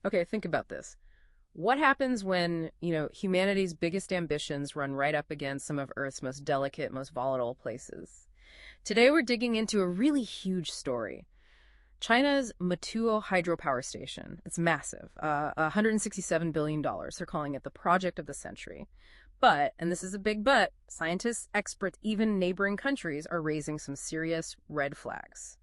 Okay, think about this. What happens when, humanity's biggest ambitions run right up against some of Earth's most delicate, most volatile places? Today we're digging into a really huge story. China's Motuo Hydropower Station. It's massive, $167 billion. They're calling it the project of the century. But, and this is a big but, scientists, experts, even neighboring countries are raising some serious red flags.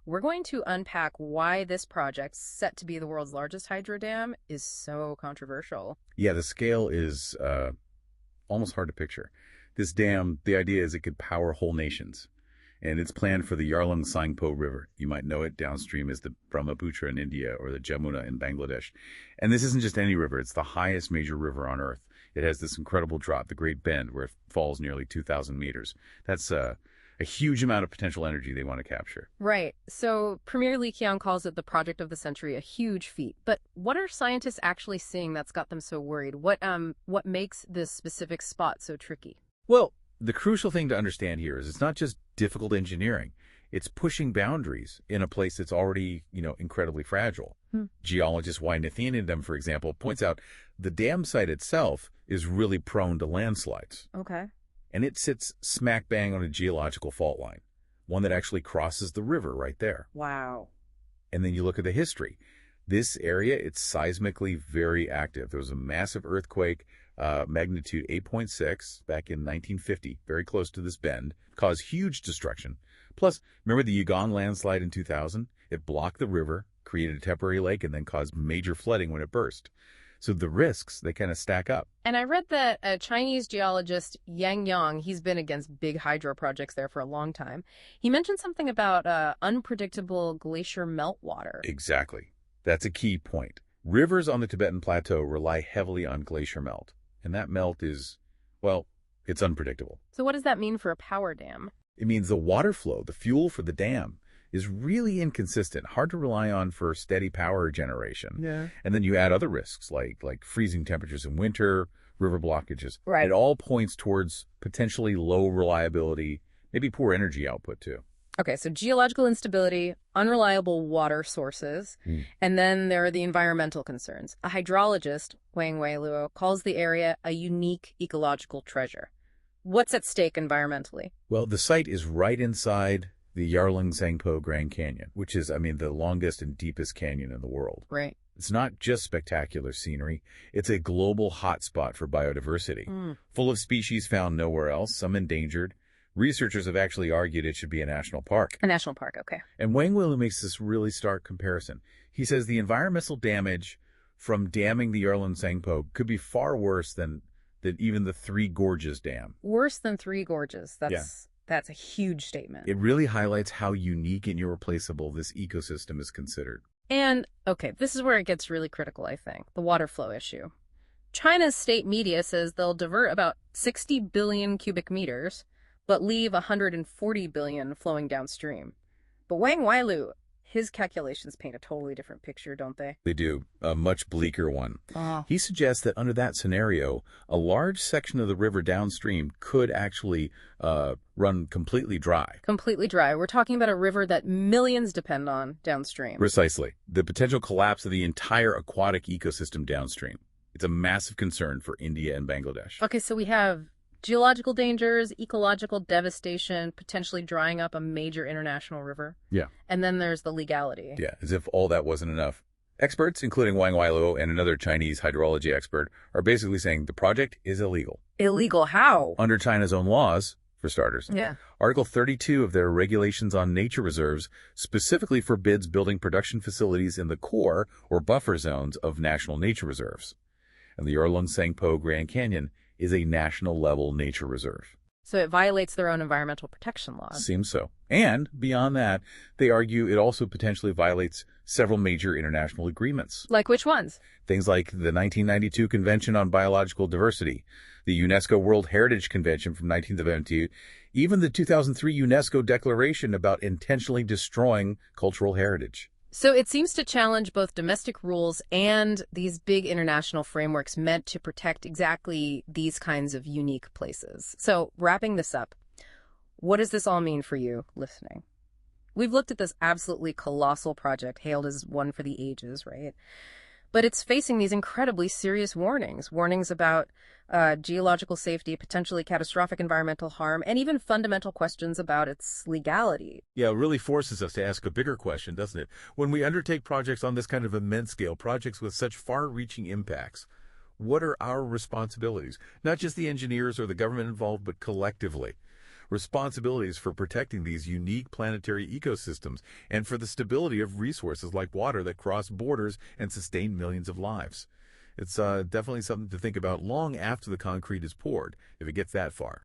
We're going to unpack why this project, set to be the world's largest hydro dam, is so controversial. Yeah, the scale is almost hard to picture. This dam, the idea is it could power whole nations. And it's planned for the Yarlung Tsangpo River. You might know it downstream as the Brahmaputra in India or the Jamuna in Bangladesh. And this isn't just any river. It's the highest major river on Earth. It has this incredible drop, the Great Bend, where it falls nearly 2,000 meters. That's a huge amount of potential energy they want to capture. Right. So Premier Li Qiang calls it the project of the century, a huge feat. But what are scientists actually seeing that's got them so worried? What makes this specific spot so tricky? Well, the crucial thing to understand here is it's not just difficult engineering. It's pushing boundaries in a place that's already, incredibly fragile. Geologist Megadam, for example, points out the dam site itself is really prone to landslides. Okay. And it sits smack bang on a geological fault line, one that actually crosses the river right there. Wow. And then you look at the history. This area, it's seismically very active. There was a massive earthquake, magnitude 8.6 back in 1950, very close to this bend, caused huge destruction. Plus, remember the Yunnan landslide in 2000? It blocked the river, created a temporary lake, and then caused major flooding when it burst. So the risks, they kind of stack up. And I read that a Chinese geologist, Yang Yang, he's been against big hydro projects there for a long time. He mentioned something about unpredictable glacier meltwater. Exactly. That's a key point. Rivers on the Tibetan Plateau rely heavily on glacier melt. And that melt is, well, it's unpredictable. So what does that mean for a power dam? It means the water flow, the fuel for the dam, is really inconsistent, hard to rely on for steady power generation. Yeah. And then you add other risks like freezing temperatures in winter, river blockages. Right. It all points towards potentially low reliability, maybe poor energy output too. Okay, so geological instability, unreliable water sources, and then there are the environmental concerns. A hydrologist, Wang Weiluo, calls the area a unique ecological treasure. What's at stake environmentally? Well, the site is right inside the Yarlung Tsangpo Grand Canyon, which is, the longest and deepest canyon in the world. Right. It's not just spectacular scenery. It's a global hotspot for biodiversity, full of species found nowhere else, some endangered. Researchers have actually argued it should be a national park. A national park, okay. And Wang Weiluo makes this really stark comparison. He says the environmental damage from damming the Yarlung Tsangpo could be far worse than even the Three Gorges Dam. Worse than Three Gorges. That's a huge statement. It really highlights how unique and irreplaceable this ecosystem is considered. And, okay, this is where it gets really critical, I think, the water flow issue. China's state media says they'll divert about 60 billion cubic meters, but leave 140 billion flowing downstream. But Wang Weiluo, his calculations paint a totally different picture, don't they? They do, a much bleaker one. Oh. He suggests that under that scenario, a large section of the river downstream could actually run completely dry. Completely dry. We're talking about a river that millions depend on downstream. Precisely. The potential collapse of the entire aquatic ecosystem downstream. It's a massive concern for India and Bangladesh. Okay, so we have geological dangers, ecological devastation, potentially drying up a major international river. Yeah. And then there's the legality. Yeah, as if all that wasn't enough. Experts, including Wang Weiluo and another Chinese hydrology expert, are basically saying the project is illegal. Illegal how? Under China's own laws, for starters. Yeah. Article 32 of their regulations on nature reserves specifically forbids building production facilities in the core or buffer zones of national nature reserves. And the Yarlung Tsangpo Grand Canyon is a national-level nature reserve. So it violates their own environmental protection laws. Seems so. And beyond that, they argue it also potentially violates several major international agreements. Like which ones? Things like the 1992 Convention on Biological Diversity, the UNESCO World Heritage Convention from 1972, even the 2003 UNESCO Declaration about intentionally destroying cultural heritage. So it seems to challenge both domestic rules and these big international frameworks meant to protect exactly these kinds of unique places. So wrapping this up, what does this all mean for you listening? We've looked at this absolutely colossal project hailed as one for the ages, right? But it's facing these incredibly serious warnings about geological safety, potentially catastrophic environmental harm, and even fundamental questions about its legality. Yeah, it really forces us to ask a bigger question, doesn't it? When we undertake projects on this kind of immense scale, projects with such far-reaching impacts, what are our responsibilities? Not just the engineers or the government involved, but collectively. Responsibilities for protecting these unique planetary ecosystems and for the stability of resources like water that cross borders and sustain millions of lives. It's definitely something to think about long after the concrete is poured, if it gets that far.